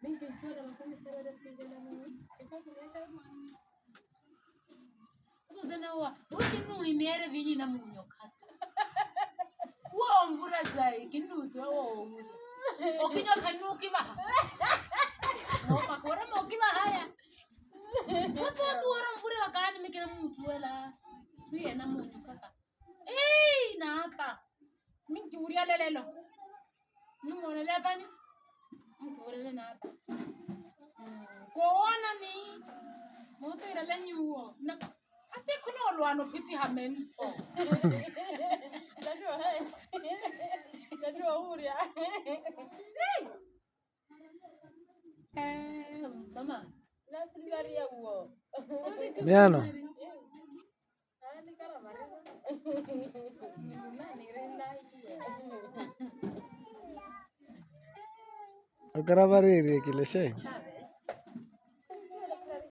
mingi chora makumi tawada kigela mu ikakuleta udana wa ukinu imere vinyi na munyo kata wo mvura zai kinuto wo uri okinyo kanuki baha no makora moki bahaya hapo tu ora mvura wakani mikina mtu wala tuye na munyo kata na hapa mingi uria lelelo numone lebani mkuvurele na hapa kuona ni moto ile nyuo na ate kuno lwano piti hamento najua uria mama la privaria huo Miano ni kara marema ni renda Agarabariri kile shay